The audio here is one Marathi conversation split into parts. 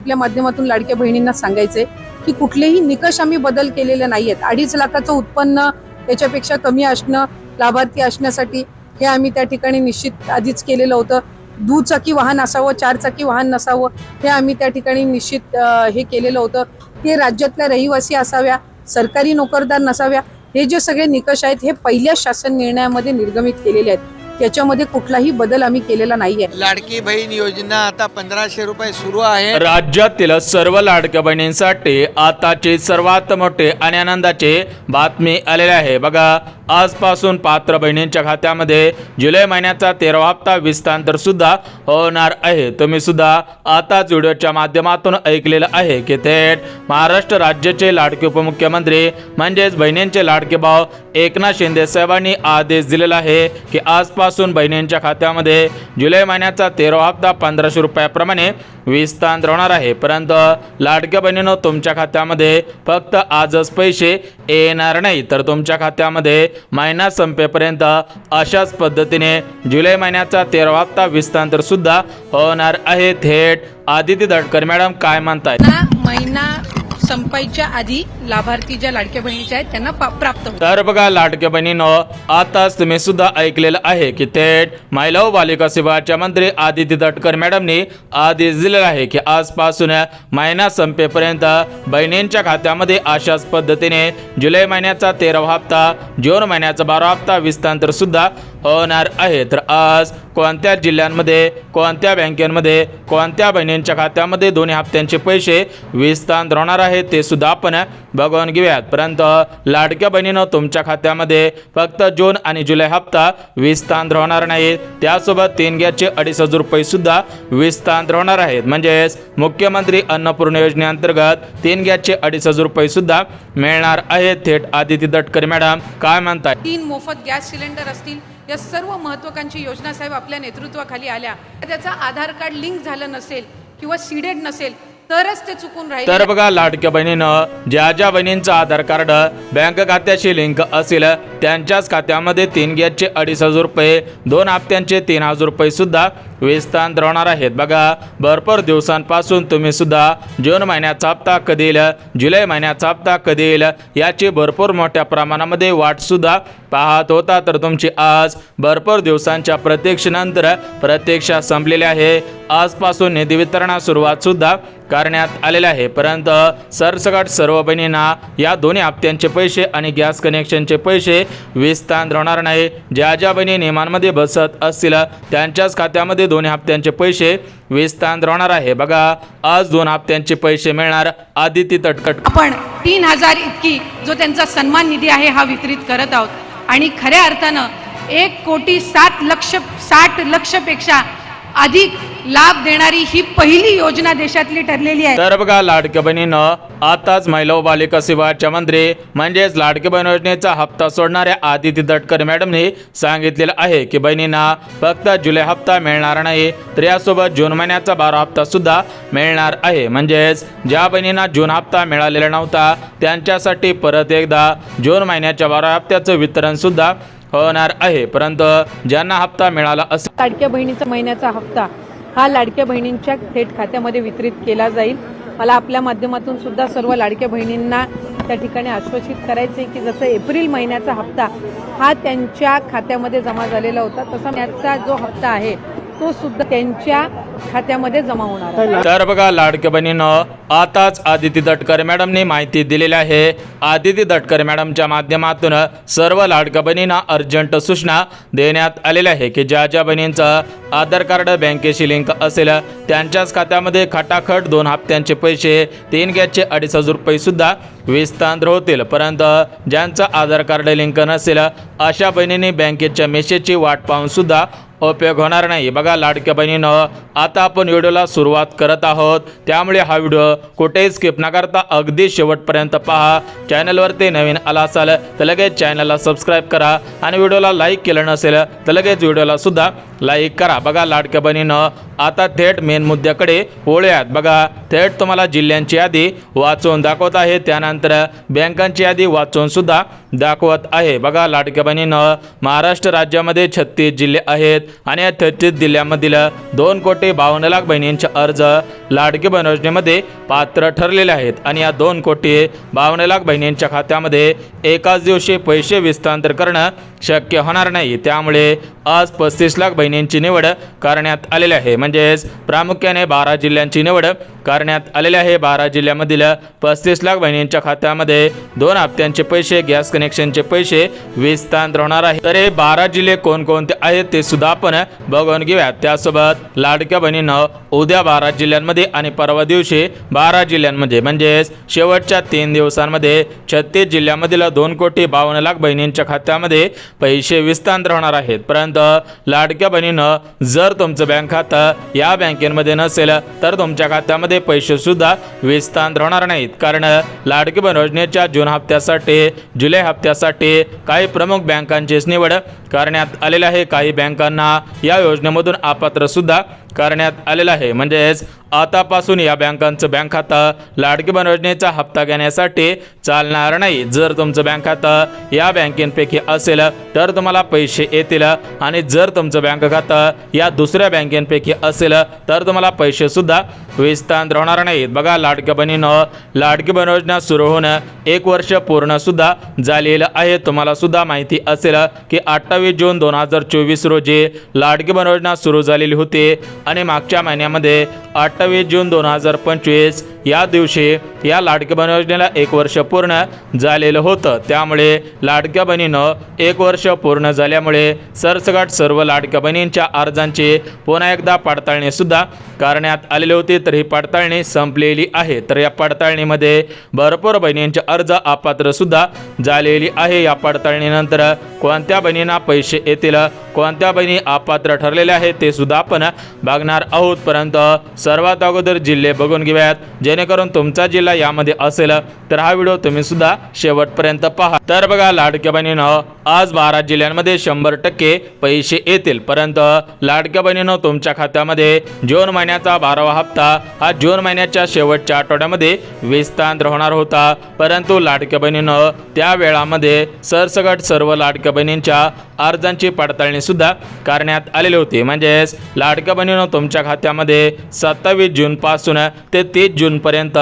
आपल्या माध्यमातून लाडक्या बहिणींना सांगायचंय की कुठलेही निकष आम्ही बदल केलेले नाहीयेत। 2.5 लाखाचं उत्पन्न त्याच्यापेक्षा कमी असणं लाभार्थी असण्यासाठी हे आम्ही त्या ठिकाणी निश्चित आधीच केलेलं होतं। दुचाकी वाहन असावं, 4 चाकी वाहन नसावं हे आम्ही त्या ठिकाणी निश्चित हे केलेलं होतं। ते राज्यातल्या रहिवासी असाव्या, सरकारी नोकरदार नसाव्या, हे जे सगळे निकष आहेत हे पहिल्या शासन निर्णयामध्ये निर्गमित केलेले आहेत। त्याच्यामध्ये कुठलाही बदल आम्ही केलेला नाहीये। लाडकी बहीण योजना आता 1500 रुपये सुरू आहे। राज्यातील सर्व लाडक्या बहिणींसाठी आताची सर्वात मोठी आणि आनंदाची बातमी आलेली आहे। बघा, आजपासून पात्र बहिणींच्या खात्यामध्ये जुलै महिन्याचा 13वा हप्ता विस्तार सुद्धा होणार आहे। तुम्ही सुद्धा आताच व्हिडिओच्या माध्यमातून ऐकलेलं आहे की थेट महाराष्ट्र राज्याचे लाडके उपमुख्यमंत्री म्हणजेच बहिणींचे लाडके भाऊ एकनाथ शिंदे साहेबांनी आदेश दिलेला आहे की आजपासून बहिणींच्या खात्यामध्ये जुलै महिन्याचा 13वा हप्ता 1500 रुपयाप्रमाणे विस्तार होणार आहे। परंतु लाडक्या बहिणींनो, तुमच्या खात्यामध्ये फक्त आजच पैसे येणार नाही, तर तुमच्या खात्यामध्ये महिना संपेपर्यंत अशाच पद्धतीने जुलै महिन्याचा 13वा हप्ता विस्तार सुद्धा होणार आहे। थेट आदिती तटकरे मॅडम काय म्हणतायत? महिना संपायच्या आधी लाभार्थी ज्या लाडक्या बहिणीच्या आहेत त्यांना प्राप्त होईल। तर बघा लाडक्या बहिणींनो, आताच तुम्ही सुद्धा ऐकलेलं आहे की थेट महिला व बालिका सेवाच्या मंत्री आदिती तटकरे मॅडमनी आदेश दिलेला आहे की आजपासून महिना संपेपर्यंत बहिणींच्या खात्यामध्ये अशाच पद्धतीने जुलै महिन्याचा 13वा हप्ता, जून महिन्याचा 12वा हप्ता विस्तार सुद्धा होणार आहे। तर आज कोणत्या जिल्ह्यांमध्ये, कोणत्या बँकेमध्ये, कोणत्या बहिणींच्या खात्यामध्ये दोन्ही हप्त्यांचे पैसे विस्तार होणार आहे ते सुद्धा आपण बघून घेऊयात। परंतु लाडक्या बहिणीनं, तुमच्या खात्यामध्ये फक्त जून आणि जुलै हप्ता विस्तार होणार नाही, त्यासोबत 3 गॅसचे 2,500 रुपये सुद्धा विस्तार होणार आहेत। म्हणजेच मुख्यमंत्री अन्नपूर्णा योजनेअंतर्गत 3 गॅसचे 2,500 रुपये सुद्धा मिळणार आहेत। थेट आदिती तटकरे मॅडम काय म्हणतात? 3 मोफत गॅस सिलेंडर असतील, या सर्व महत्त्वाकांक्षी योजना साहेब आपल्या नेतृत्वाखाली आल्या। त्याचा आधार कार्ड लिंक झालं नसेल किंवा सीडेड नसेल तरच ते चुकून राहील। तर बघा लाडक्या बहिणीनं, ज्या बहिणींचं आधार कार्ड बँक खात्याशी लिंक असेल त्यांच्याच खात्यामध्ये 3 गॅसचे 2,500 रुपये, 2 हप्त्यांचे 3,000 रुपये सुद्धा विस्तार होणार आहेत। बघा, भरपूर दिवसांपासून तुम्ही सुद्धा जून महिन्याचा हप्ता कधी येईल, जुलै महिन्याचा हप्ता कधी येईल याची भरपूर मोठ्या प्रमाणामध्ये वाट सुद्धा पाहत होता। तर तुमची आज भरपूर दिवसांच्या प्रतीक्षेनंतर प्रतीक्षा संपलेली आहे। आजपासून निधी वितरणास सुरुवात सुद्धा करण्यात आलेले आहे। परंतु सरसकट सर्व बहिणींना या दोन्ही हप्त्यांचे पैसे आणि गॅस कनेक्शनचे पैसे विस्तार होणार नाही। ज्या बहिणी नियमांमध्ये बसत असतील त्यांच्याच खात्यामध्ये दोन्ही हप्त्यांचे पैसे विस्तार होणार आहे। बघा, आज 2 हप्त्यांचे पैसे मिळणार। आदिती तटकरे, आपण 3,000 इतकी जो त्यांचा सन्मान निधी आहे हा वितरित करत आहोत आणि खऱ्या अर्थानं 1,60,00,000 पेक्षा अधिक लाभ देणारी ही पहिली योजना देशातली ठरलेली आहे। तर बघा लाडक्या बहिणीनं, आताच महिला व बालिका सेवाच्या मंत्री म्हणजेच लाडक्या बहीण योजनेचा हप्ता सोडणाऱ्या आदिती तटकरे मॅडमने सांगितलेलं आहे की बहिणींना फक्त जुलै हप्ता मिळणार नाही, तर यासोबत जून महिन्याचा 12वा हप्ता सुद्धा मिळणार आहे। म्हणजेच ज्या बहिणींना जून हप्ता मिळालेला नव्हता त्यांच्यासाठी परत एकदा जून महिन्याच्या 12व्या हप्त्याचं वितरण सुद्धा होणार आहे। परंतु ज्यांना हप्ता मिळाला असेल, लाडक्या बहिणीचा महिन्याचा हप्ता हा लाडक्या बहिणींच्या थेट खात्यामध्ये वितरित केला जाईल। मला आपल्या माध्यमातून सुद्धा सर्व लाडक्या बहिणींना त्या ठिकाणी आश्वासित करायचे की जसं एप्रिल महिन्याचा हप्ता हा त्यांच्या खात्यामध्ये जमा झालेला होता, तसा त्याचा जो हप्ता आहे तो सुद्धा त्यांच्या खात्यामध्ये जमा होणार आहे। तर बघा लाडक्या बहिणीनं, आताच आदिती तटकरे मॅडमने माहिती दिलेली आहे। आदिती तटकरे मॅडमच्या माध्यमातून सर्व लाडक्या बहिणींना अर्जंट सूचना देण्यात आलेल्या आहे की ज्या बहिणींचं आधार कार्ड बँकेशी लिंक असेल त्यांच्याच खात्यामध्ये खटाखट 2 हप्त्यांचे पैसे, 3 गॅसचे 2,500 रुपये सुद्धा विस्तार होतील। परंतु ज्यांचं आधार कार्ड लिंक नसेल अशा बहिणींनी बँकेच्या मेसेजची वाट पाहून सुद्धा उपयोग होणार नाही। बघा लाडक्या बहिणीनं, आता आपण व्हिडिओला सुरुवात करत आहोत, त्यामुळे हा व्हिडिओ कुठेही स्किप न करता अगदी शेवटपर्यंत पहा। चॅनलवरती नवीन आला असाल तर लगेच चॅनलला सबस्क्राईब करा आणि व्हिडिओला लाईक केलं नसेल तर लगेच व्हिडिओला सुद्धा लाईक करा। बघा लाडक्या बहिणीनं, आता थेट मेन मुद्द्याकडे वळूयात। बघा, थेट तुम्हाला जिल्ह्यांची यादी वाचून दाखवत आहे, त्यानंतर बँकांची यादी वाचून सुद्धा दाखवत आहे। बघा लाडक्या बहिणीनं महाराष्ट्र राज्यामध्ये 36 जिल्हे आहेत आणि या 36 जिल्ह्यामधील 2,52,00,000 बहिणींचे अर्ज लाडकी बहीण योजनेमध्ये पात्र ठरलेले आहेत आणि या 2,52,00,000 बहिणींच्या खात्यामध्ये एकाच दिवशी पैसे हस्तांतर करणं शक्य होणार नाही। त्यामुळे आज 35 लाख बहिणींची निवड करण्यात आलेली आहे। म्हणजेच प्रामुख्याने 12 जिल्ह्यांची निवड करण्यात आलेली आहे। 12 जिल्ह्यामधील 35 लाख बहिणींच्या खात्यामध्ये 2 हप्त्यांचे पैसे, गॅस कनेक्शनचे पैसे हस्तांतर होणार आहे। तर हे 12 जिल्हे कोणकोणते आहेत ते सुद्धा आपण बघून घेऊयात। त्यासोबत लाडक्या बहिणीनं उद्या 12 जिल्ह्यांमध्ये आणि परवा दिवशी 12 जिल्ह्यांमध्ये म्हणजेच शेवटच्या 3 दिवसांमध्ये 36 जिल्ह्यामधील 2,52,00,000 बहिणींच्या खात्यामध्ये पैसे हस्तांतर होणार आहेत। परंतु लाडक्या बहिणीनं जर तुमचं बँक खातं या बँकेमध्ये नसेल तर तुमच्या खात्यामध्ये पैसे सुद्धा हस्तांतर होणार नाहीत। कारण लाडकी बहीण योजनेच्या जून हप्त्यासाठी, जुलै हप्त्यासाठी काही प्रमुख बँकांचीच निवड करण्यात आलेली आहे। काही बँकांना या योजनेमधून अपात्र सुद्धा करण्यात आलेलं आहे। म्हणजेच आतापासून या बँकांचं बँक खातं लाडकी बहीण योजनेचा हप्ता घेण्यासाठी चालणार नाही। जर तुमचं बँक खातं या बँकेपैकी असेल तर तुम्हाला पैसे येतील आणि जर तुमचं बँक खातं या दुसऱ्या बँकेपैकी असेल तर तुम्हाला पैसे सुद्धा हस्तांतर होणार नाहीत। बघा लाडक्या बहिणीनं लाडकी बहीण योजना सुरू होऊन 1 वर्ष पूर्ण सुद्धा झालेलं आहे। तुम्हाला सुद्धा माहिती असेल की 28 जून 2024 रोजी लाडकी बहीण योजना सुरू झालेली होती आणि मागच्या महिन्यामध्ये 28 जून 2025 या दिवशी या लाडकी बहीण योजनेला 1 वर्ष पूर्ण झालेलं होतं। त्यामुळे लाडक्या बहिणीनं 1 वर्ष पूर्ण झाल्यामुळे सरसकट सर्व लाडक्या बहिणींच्या अर्जांची पुन्हा एकदा पडताळणी सुद्धा करण्यात आलेली होती। तर ही पडताळणी संपलेली आहे। तर या पडताळणीमध्ये भरपूर बहिणींचे अर्ज अपात्र सुद्धा झालेली आहे। या पडताळणीनंतर कोणत्या बहिणींना पैसे येतील, कोणत्या बहिणी अपात्र ठरलेल्या आहेत ते सुद्धा आपण बघणार आहोत। परंतु सर्वात अगोदर जिल्हे बघून घेऊयात, जेणेकरून तुमचा जिल्हा यामध्ये असेल तर हा व्हिडिओ तुम्ही सुद्धा शेवटपर्यंत पहा। तर बघा लाडक्या बहिणीनं आज 12 जिल्ह्यांमध्ये 100% पैसे येतील। परंतु लाडक्या बहिणीनं तुमच्या खात्यामध्ये जून महिन्याचा 12वा हप्ता हा जून महिन्याच्या शेवटच्या आठवड्यामध्ये हस्तांतर होणार होता। परंतु लाडक्या बहिणीनं त्या वेळामध्ये सरसकट सर्व लाडक्या बहिणींच्या अर्जांची पडताळणी सुद्धा करण्यात आलेली होती। म्हणजेच लाडक्या बहिणीनं तुमच्या खात्यामध्ये 27 जून पासून ते 30 जून पर्यंत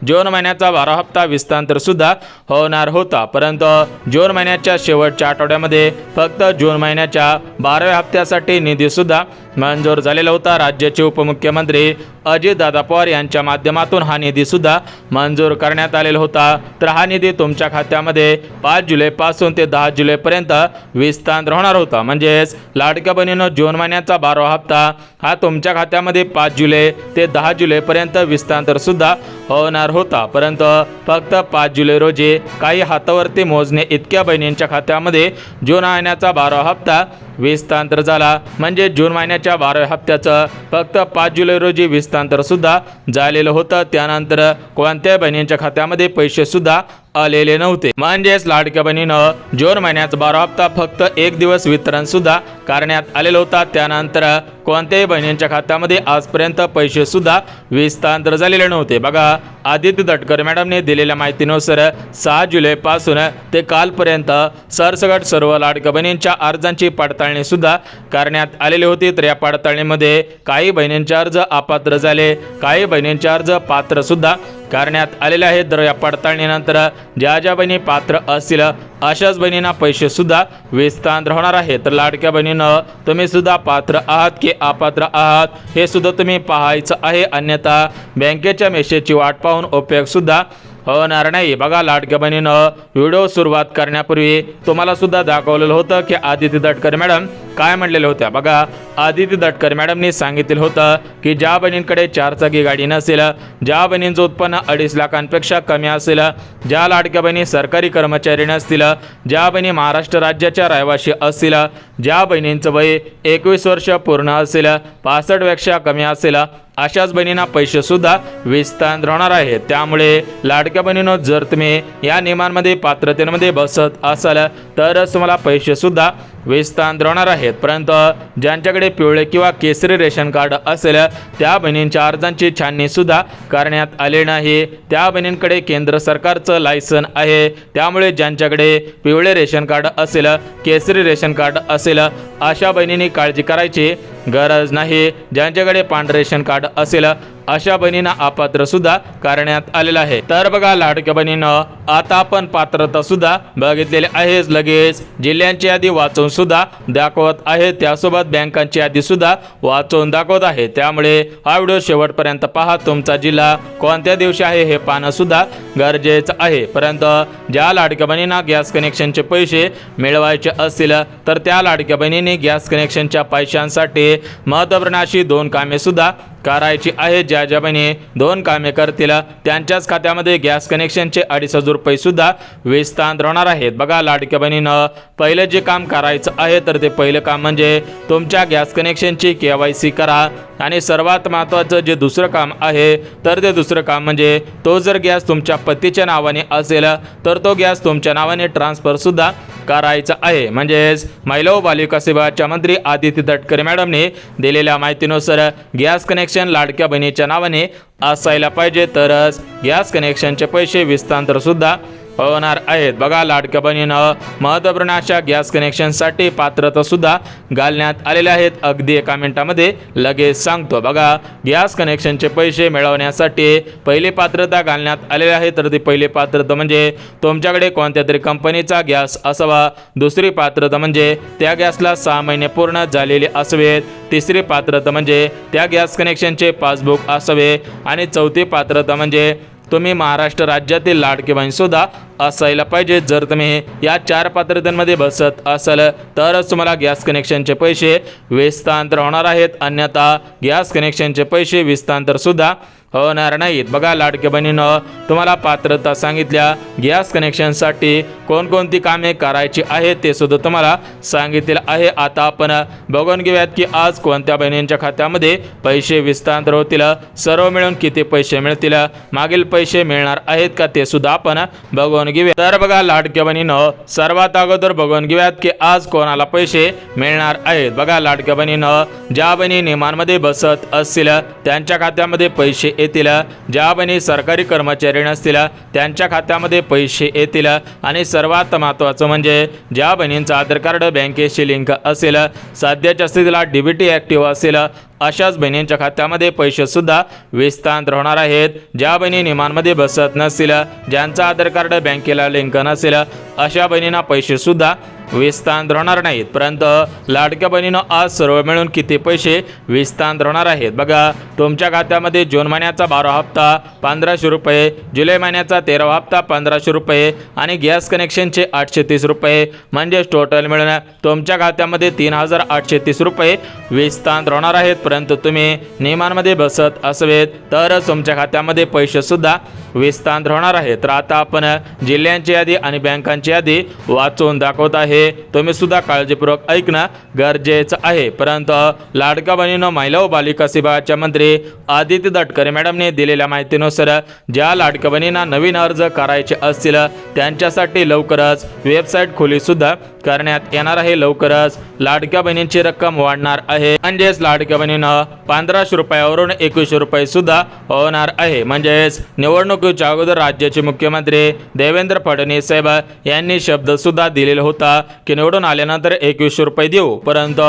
जून महिन्याचा 12 हप्ता हस्तांतर सुद्धा होणार होता। परंतु जून महिन्याच्या शेवटच्या आठवड्यामध्ये फक्त जून महिन्याच्या 12व्या हप्त्यासाठी निधी सुद्धा मंजूर झालेला होता। राज्याचे उपमुख्यमंत्री अजितदादा पवार यांच्या माध्यमातून हा निधी सुद्धा मंजूर करण्यात आलेला होता। तर हा निधी तुमच्या खात्यामध्ये 5 जुलैपासून ते 10 जुलैपर्यंत हस्तांतर होणार होता। म्हणजेच लाडक्या बहिणीनं जून महिन्याचा 12वा हप्ता हा तुमच्या खात्यामध्ये 5 जुलै ते 10 जुलैपर्यंत हस्तांतर सुद्धा होणार होता। परंतु फक्त 5 जुलै रोजी काही हातावरती मोजणे इतक्या बहिणींच्या खात्यामध्ये जून महिन्याचा 12वा हप्ता हस्तांतर झाला। म्हणजे जून महिन्याच्या 12व्या हप्त्याचं फक्त 5 जुलै रोजी हस्तांतर सुद्धा झालेलं होतं। त्यानंतर कोणत्याही बहिणींच्या खात्यामध्ये पैसे सुद्धा आलेले नव्हते। म्हणजेच लाडक्या बहिणीनं जून महिन्याचा 12वा हप्ता फक्त 1 दिवस वितरण सुद्धा करण्यात आलेला होता। त्यानंतर कोणत्याही बहिणींच्या खात्यामध्ये आजपर्यंत पैसे सुद्धा हस्तांतर झालेले नव्हते। बघा आदित्य तटकरे मॅडमने दिलेल्या माहितीनुसार 6 जुलैपासून ते कालपर्यंत सरसकट सर्व लाडक्या बहिणींच्या अर्जांची पडताळणी सुद्धा करण्यात आलेली होती। तर या पडताळणीमध्ये काही बहिणींचे अर्ज अपात्र झाले, काही बहिणींचे अर्ज पात्र सुद्धा करण्यात आलेले आहेत। तर या पडताळणीनंतर ज्या बहिणी पात्र असतील अशाच बहिणींना पैसे सुद्धा हस्तांतर होणार आहे। तर लाडक्या बहिणीनं तुम्ही सुद्धा पात्र आहात की अपात्र आहात हे सुद्धा तुम्ही पाहायचं आहे, अन्यथा बँकेच्या मेसेजची वाट पाहून उपयोग सुद्धा होणार नाही। बघा लाडक्या बहिणीनं व्हिडिओ सुरुवात करण्यापूर्वी तुम्हाला सुद्धा दाखवलेलं होतं की आदित्य तटकरे मॅडम काय म्हणलेलं होत्या। बघा आदित्य तटकरे मॅडमनी सांगितलं होतं की ज्या बहिणींकडे 4 चाकी गाडी नसेल, ज्या बहिणींचं उत्पन्न 2.5 लाखांपेक्षा कमी असेल, ज्या लाडक्या बहिणी सरकारी कर्मचारी नसतील, ज्या बहिणी महाराष्ट्र राज्याच्या रहिवासी असतील, ज्या बहिणींचं वय 21 वर्ष पूर्ण असेल, 65 पेक्षा कमी असेल अशाच बहिणींना पैसे सुद्धा हस्तांतर होणार आहे। त्यामुळे लाडक्या बहिणींनो जर तुम्ही या नियमांमध्ये पात्रतेमध्ये बसत असाल तरच तुम्हाला पैसे सुद्धा विस्तार होणार आहेत, परंतु ज्यांच्याकडे पिवळे किंवा केसरी रेशन कार्ड असेल त्या बहिणींच्या अर्जांची छाननी सुद्धा करण्यात आली नाही। त्या बहिणींकडे केंद्र सरकारचं लायसन आहे, त्यामुळे ज्यांच्याकडे पिवळे रेशन कार्ड असेल, केसरी रेशन कार्ड असेल अशा बहिणींनी काळजी करायची गरज नाही। ज्यांच्याकडे पांढरे रेशन कार्ड असेल अशा बहिणींना अपात्र सुद्धा करण्यात आलेलं आहे। तर बघा लाडक्या बहिणींनो, आता आपण पात्रता सुद्धा बघितलेली आहे। लगेच जिल्ह्यांची यादी वाचवून सुद्धा दाखवत आहे, त्यासोबत बँकांची यादी सुद्धा वाचवून दाखवत आहे। त्यामुळे हा व्हिडिओ शेवटपर्यंत पहा। तुमचा जिल्हा कोणत्या दिवशी आहे हे पाहणं सुद्धा गरजेचं आहे। परंतु ज्या लाडक्या बहिणींना गॅस कनेक्शनचे पैसे मिळवायचे असतील तर त्या लाडक्या बहिणींनी गॅस कनेक्शनच्या पैशांसाठी महत्त्वपूर्ण अशी 2 कामे सुद्धा करायची आहे। ज्या बहिणी 2 कामे करतील त्यांच्याच खात्यामध्ये गॅस कनेक्शनचे 2,500 रुपये सुद्धा विस्तार होणार आहेत। बघा लाडक्या बहिणीनं पहिलं जे काम करायचं आहे तर ते पहिलं काम म्हणजे तुमच्या गॅस कनेक्शनची KYC करा। आणि सर्वात महत्त्वाचं जे दुसरं काम आहे तर ते दुसरं काम म्हणजे तो जर गॅस तुमच्या पतीच्या नावाने असेल तर तो गॅस तुमच्या नावाने ट्रान्सफर सुद्धा करायचा आहे। म्हणजेच महिला व बालविकास विभागाच्या मंत्री आदिती तटकरे मॅडमने दिलेल्या माहितीनुसार गॅस कनेक्शन लाडक्या बहिणीच्या नावाने असायला पाहिजे, तरच गॅस कनेक्शनचे पैसे विस्तार सुद्धा होणार आहेत। बघा लाडक्या बहिणीनं महत्त्वपूर्ण अशा गॅस कनेक्शनसाठी पात्रता सुद्धा घालण्यात आलेल्या आहेत। अगदी 1 मिनिटामध्ये लगेच सांगतो। बघा गॅस कनेक्शनचे पैसे मिळवण्यासाठी पहिली पात्रता घालण्यात आलेली आहे, तर ती पहिली पात्रता म्हणजे तुमच्याकडे कोणत्या तरी कंपनीचा गॅस असावा। दुसरी पात्रता म्हणजे त्या गॅसला 6 महिने पूर्ण झालेले असावेत। तिसरी पात्रता म्हणजे त्या गॅस कनेक्शनचे पासबुक असावे। आणि चौथी पात्रता म्हणजे तुम्ही महाराष्ट्र राज्यातील लाडकी बहीण सुद्धा असायला पाहिजे। जर तुम्ही या 4 पात्रतेमध्ये बसत असाल तरच तुम्हाला गॅस कनेक्शनचे पैसे विस्तार होणार आहेत, अन्यथा गॅस कनेक्शनचे पैसे विस्तार सुद्धा होणार नाहीत। बघा लाडक्या बहिणीनं तुम्हाला पात्रता सांगितल्या, गॅस कनेक्शनसाठी कोणकोणती कामे करायची आहेत ते सुद्धा तुम्हाला सांगितलेलं आहे। आता आपण बघून घेऊयात की आज कोणत्या बहिणींच्या खात्यामध्ये पैसे विस्तार होतील, सर्व मिळून किती पैसे मिळतील, मागील पैसे मिळणार आहेत का ते सुद्धा आपण बघून घेऊया। तर बघा लाडक्या बहिणीनं सर्वात अगोदर बघून घेऊयात की आज कोणाला पैसे मिळणार आहेत। बघा लाडक्या बहिणीनं ज्या बहिणी नियमांमध्ये बसत असतील त्यांच्या खात्यामध्ये पैसे येतील, ज्या बहिणी सरकारी कर्मचारी नसतील त्यांच्या खात्यामध्ये पैसे येतील, आणि सर्वात महत्त्वाचं म्हणजे ज्या बहिणींचं आधार कार्ड बँकेशी लिंक असेल, सध्याच्या स्थितीला DBT ॲक्टिव्ह असेल अशाच बहिणींच्या खात्यामध्ये पैसे सुद्धा विस्तार होणार आहेत। ज्या बहिणी नियमांमध्ये बसत नसतील, ज्यांचा आधार कार्ड बँकेला लिंक नसेल अशा बहिणींना पैसे सुद्धा विस्तार होणार नाहीत। परंतु लाडक्या बहिणीनं आज सर्व मिळून किती पैसे विस्तार होणार आहेत। बघा तुमच्या खात्यामध्ये जून महिन्याचा 12वा हप्ता 1500 रुपये, जुलै महिन्याचा 13वा हप्ता 1500 रुपये आणि गॅस कनेक्शनचे 830 रुपये, म्हणजे टोटल मिळून तुमच्या खात्यामध्ये 3830 रुपये विस्तार होणार आहेत। परंतु तुम्ही नियमांमध्ये बसत असावेत तरच तुमच्या खात्यामध्ये पैसे सुद्धा विस्तार होणार आहे। तर आता आपण जिल्ह्यांची यादी आणि बँकांची यादी वाचून दाखवत आहे, तुम्ही सुद्धा काळजीपूर्वक ऐकणं गरजेचं आहे। परंतु लाडक्या बहिणीनं महिला व बालविकास विभागाच्या मंत्री आदिती तटकरे मॅडमने दिलेल्या माहितीनुसार ज्या लाडक्या बहिणींना नवीन अर्ज करायचे असतील त्यांच्यासाठी लवकरच वेबसाईट खुली सुद्धा करण्यात येणार आहे। लवकरच लाडक्या बहिणींची रक्कम वाढणार आहे, म्हणजेच लाडक्या बहिणीनं 1500 रुपयावरून 2100 रुपये सुद्धा होणार आहे। म्हणजेच निवडणुकीच्या अगोदर राज्याचे मुख्यमंत्री देवेंद्र फडणवीस साहेब यांनी शब्द सुद्धा दिलेला होता की निवडून आल्यानंतर 2100 रुपये देऊ, परंतु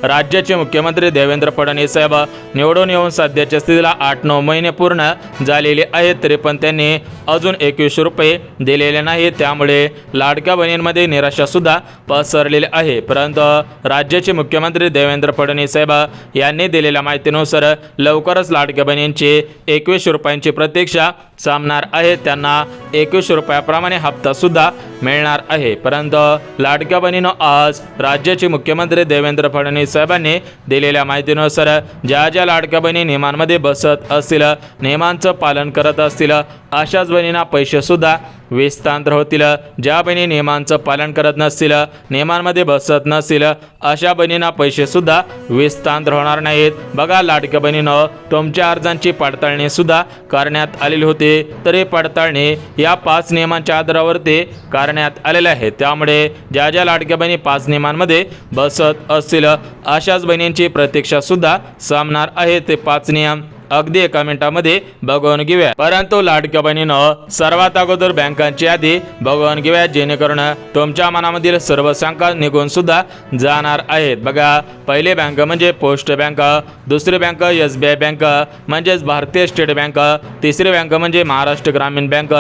राज्याचे मुख्यमंत्री देवेंद्र फडणवीस साहेब निवडून येऊन सध्याच्या स्थितीला 8-9 महिने पूर्ण झालेले आहेत, तरी पण त्यांनी अजून 2100 रुपये दिलेले नाही। त्यामुळे लाडक्या बहिणींमध्ये निराशा सुद्धा पसरलेली आहे। परंतु राज्याचे मुख्यमंत्री देवेंद्र फडणवीस साहेब यांनी दिलेल्या माहितीनुसार लवकरच लाडक्या बहिणींची 2100 रुपयांची प्रतीक्षा सामणार आहे, त्यांना 2100 रुपयाप्रमाणे हप्ता सुद्धा मिळणार आहे। परंतु लाडक्या बहिणीनं आज राज्याचे मुख्यमंत्री देवेंद्र फडणवीस साहेबांनी दिलेल्या माहितीनुसार ज्या लाडक्या बहिणी नियमांमध्ये बसत असतील, नियमांचं पालन करत असतील अशाच बहिणींना पैसे सुद्धा विस्तांतर होतील. ज्या बहिणी नियमांचं पालन करत नसतील, नियमांमध्ये बसत नसतील, अशा बहिणींना पैसे सुद्धा विस्तांतर होणार नाहीत. बघा लाडक्या बहिणीनं तुमच्या अर्जांची पडताळणी सुद्धा करण्यात आलेली होती. तर ही पडताळणी या 5 नियमांच्या आधारावरती करण्यात आलेल्या आहे. त्यामुळे ज्या ज्या लाडक्या बहिणी 5 नियमांमध्ये बसत असतील अशाच बहिणींची प्रतीक्षा सुद्धा संपणार आहे. ते 5 नियम अगदी एका मिनिटामध्ये बघून घेऊया. परंतु लाडक्या बहिणीनं सर्वात अगोदर बँकांची यादी बघून घेऊया, जेणेकरून तुमच्या मनामधील सर्व शंका निघून सुद्धा जाणार आहेत. बघा, पहिली बँक म्हणजे पोस्ट बँक, दुसरी बँक SBI बँक म्हणजेच भारतीय स्टेट बँक, तिसरी बँक म्हणजे महाराष्ट्र ग्रामीण बँक,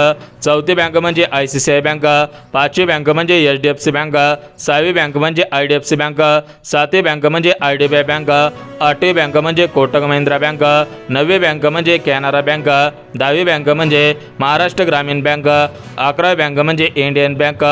चौथी बँक म्हणजे ICICI बँक, पाचवी बँक म्हणजे HDFC बँक, सहावी बँक म्हणजे IDFC बँक, सातवी बँक म्हणजे IDBI बँक, आठवी बँक म्हणजे कोटक महिंद्रा बँक, 9वी बँक म्हणजे कॅनरा बँक, 10वी बँक म्हणजे महाराष्ट्र ग्रामीण बँक, 11वी बँक म्हणजे इंडियन बँक,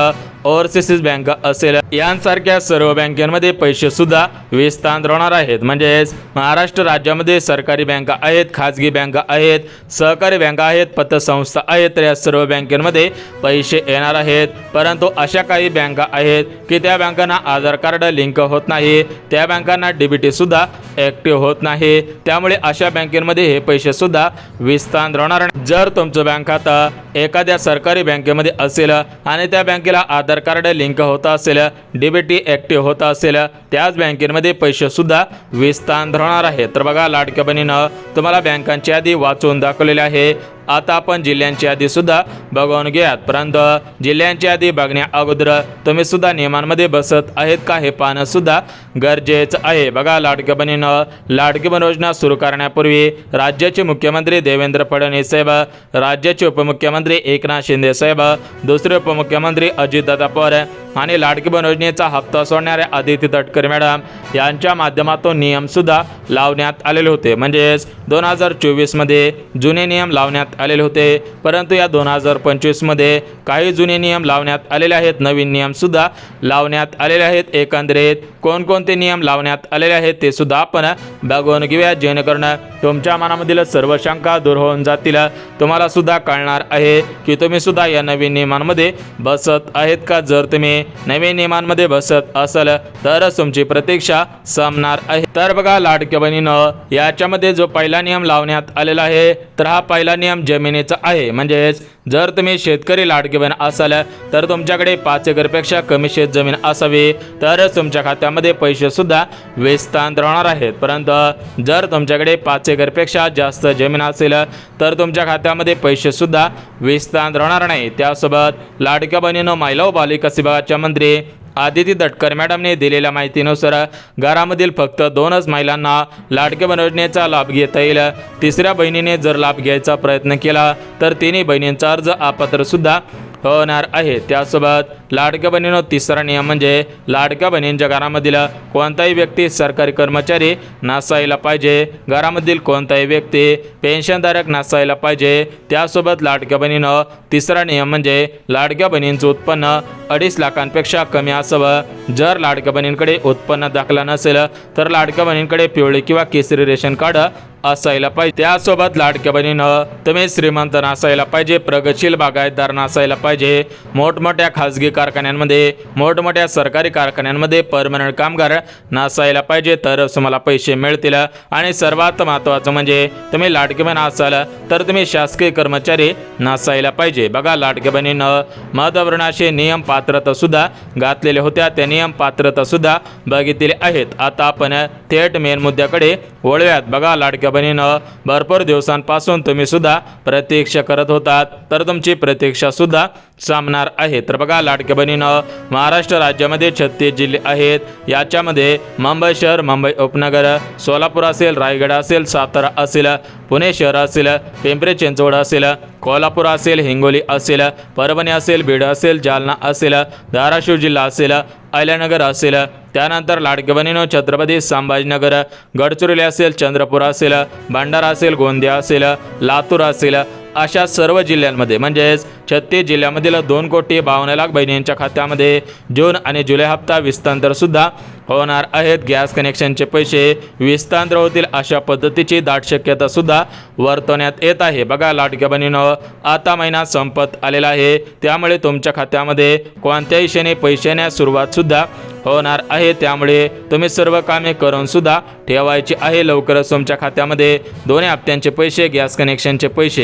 ओव्हरसीज बँक असेल. यांसारख्या सर्व बँकांमध्ये पैसे सुद्धा विस्तांतर होणार आहेत. म्हणजेच महाराष्ट्र राज्यामध्ये सरकारी बँका आहेत, खाजगी बँका आहेत, सहकारी बँका आहेत, पतसंस्था आहेत. तर या सर्व बँकांमध्ये पैसे येणार आहेत. परंतु अशा काही बँका आहेत की त्या बँकांना आधार कार्ड लिंक होत नाही, त्या बँकांना DBT सुद्धा ॲक्टिव्ह होत नाही. त्यामुळे अशा बँकेमध्ये हे पैसे सुद्धा विस्तांतर होणार नाही. जर तुमचं बँक खातं एखाद्या सरकारी बँकेमध्ये असेल आणि त्या बँकेला आधार कार्ड लिंक होत असेल, DBT ॲक्टिव्ह होत असेल, त्याच बँकेमध्ये पैसे सुद्धा विस्तांतर होणार आहे. तर बघा लाडक्या बहिणीनं तुम्हाला बँकांची यादी वाचून दाखवलेली आहे. आता आपण जिल्ह्यांची यादी सुद्धा बघून घ्यात. परंतु जिल्ह्यांची यादी बघण्या अगोदर तुम्ही सुद्धा नियमांमध्ये बसत आहेत का हे पाहणं सुद्धा गरजेचं आहे. बघा लाडक्या बहिणीनं लाडकी बहीण योजना सुरू करण्यापूर्वी राज्याचे मुख्यमंत्री देवेंद्र फडणवीस साहेब, राज्याचे उपमुख्यमंत्री एकनाथ शिंदे साहेब, दुसरे उपमुख्यमंत्री अजितदादा पवार आणि लाडकी बहीण योजनेचा हप्ता सोडणाऱ्या अदिती तटकरे मॅडम यांच्या माध्यमातून नियम सुद्धा लावण्यात आलेले होते. म्हणजेच 2024 मध्ये जुने नियम लावण्यात आलेले होते. परंतु या 2025 मध्ये काही जुने नियम लावण्यात आलेले आहेत, नवीन नियम सुद्धा लावण्यात आलेले आहेत. एकंदरीत कोणकोणते नियम लावण्यात आलेले आहेत ते सुद्धा आपण बघून घेऊया, जेणेकरून तुमच्या मनामधील सर्व शंका दूर होऊन जातील. तुम्हाला सुद्धा कळणार आहे की तुम्ही सुद्धा या नवीन नियमांमध्ये बसत आहेत का. जर तुम्ही नवीन नियमांमध्ये बसत असाल तरच तुमची प्रतीक्षा संपणार आहे. तर बघा लाडक्या बहिणीनं याच्यामध्ये जो पहिला नियम लावण्यात आलेला आहे तर हा पहिला नियम जमिनीचा आहे. म्हणजेच जर तुम्ही शेतकरी लाडकी बहीण असाल तर तुमच्याकडे 5 एकरपेक्षा कमी शेत जमीन असावी तरच तुमच्या खात्यामध्ये पैसे सुद्धा विस्तांतर होणार आहेत. परंतु जर तुमच्याकडे 5 एकरपेक्षा जास्त जमीन असेल तर तुमच्या खात्यामध्ये पैसे सुद्धा विस्तांतर होणार नाही. त्यासोबत लाडक्या बहिणीनं महिला व बालविकास विभागाच्या मंत्री आदिती तटकरे मॅडमने दिलेल्या माहितीनुसार घरामधील फक्त 2च महिलांना लाडक्या बहीण योजनेचा लाभ घेता येईल. तिसऱ्या बहिणीने जर लाभ घ्यायचा प्रयत्न केला तर तिन्ही बहिणींचा अर्ज अपात्र सुद्धा होणार आहे. त्यासोबत लाडक्या बहिणीनं तिसरा नियम म्हणजे लाडक्या बहिणींच्या घरामधील कोणताही व्यक्ती सरकारी कर्मचारी नसायला पाहिजे. घरामधील कोणताही व्यक्ती पेन्शनधारक नसायला पाहिजे. त्यासोबत लाडक्या बहिणीनं तिसरा नियम म्हणजे लाडक्या बहिणींचं उत्पन्न 2.5 लाखांपेक्षा कमी असावं. जर लाडक्या बहिणींकडे उत्पन्न दाखला नसेल तर लाडक्या बहिणींकडे पिवळे किंवा केसरी रेशन कार्ड असायला पाहिजे. त्यासोबत लाडक्या बहिणीनं तुम्ही श्रीमंत नसायला पाहिजे, प्रगतशील बागायतदार नसायला पाहिजे, मोठमोठ्या खाजगी कारखान्यांमध्ये, मोठमोठ्या सरकारी कारखान्यांमध्ये परमनंट कामगार नसायला पाहिजे तरच तुम्हाला पैसे मिळतील. आणि सर्वात महत्त्वाचं म्हणजे तुम्ही लाडकी बहीण असाल तर तुम्ही शासकीय कर्मचारी नसायला पाहिजे. बघा लाडक्या बहिणीनं महत्त्वपूर्ण असे नियम पात्रता सुद्धा घातलेले होत्या, त्या नियम पात्रता सुद्धा बघितलेले आहेत. आता आपण थेट मेन मुद्द्याकडे वळूयात. बघा लाडक्या बहिणीनं भरपूर दिवसांपासून तुम्ही सुद्धा प्रतीक्षा करत होतात तर तुमची प्रतीक्षा सुद्धा संपणार आहे. तर बघा लाडक्या बहिणीनं महाराष्ट्र राज्यामध्ये 36 जिल्हे आहेत. याच्यामध्ये मुंबई शहर, मुंबई उपनगर, सोलापूर असेल, रायगड असेल, सातारा असेल, पुणे शहर असेल, पिंपरी चिंचवड असेल, कोल्हापूर असेल, हिंगोली असेल, परभणी असेल, बीड असेल, जालना असेल, धाराशिव जिल्हा असेल, अहिल्यानगर असेल, त्यानंतर लाडक्या बहिणीनं छत्रपती संभाजीनगर, गडचिरोली असेल, चंद्रपूर असेल, भंडारा असेल, गोंदिया असेल, लातूर असेल, अशा सर्व जिल्ह्यांमध्ये म्हणजेच 36 जिल्ह्यामधील 2,52,00,000 बहिणींच्या खात्यामध्ये जून आणि जुलै हप्ता विस्तांतर सुद्धा होणार आहेत. गॅस कनेक्शनचे पैसे विस्तांतर होतील अशा पद्धतीची दाट शक्यता सुद्धा वर्तवण्यात येत आहे. बघा लाडक्या बहिणींनो, आता महिना संपत आलेला आहे, त्यामुळे तुमच्या खात्यामध्ये कोणत्याही क्षणी पैसे येण्यास सुरुवात सुद्धा होणार आहे. त्यामुळे तुम्ही सर्व कामे करून सुद्धा ठेवायची आहे. लवकरच तुमच्या खात्यामध्ये 2 हप्त्यांचे पैसे, गॅस कनेक्शनचे पैसे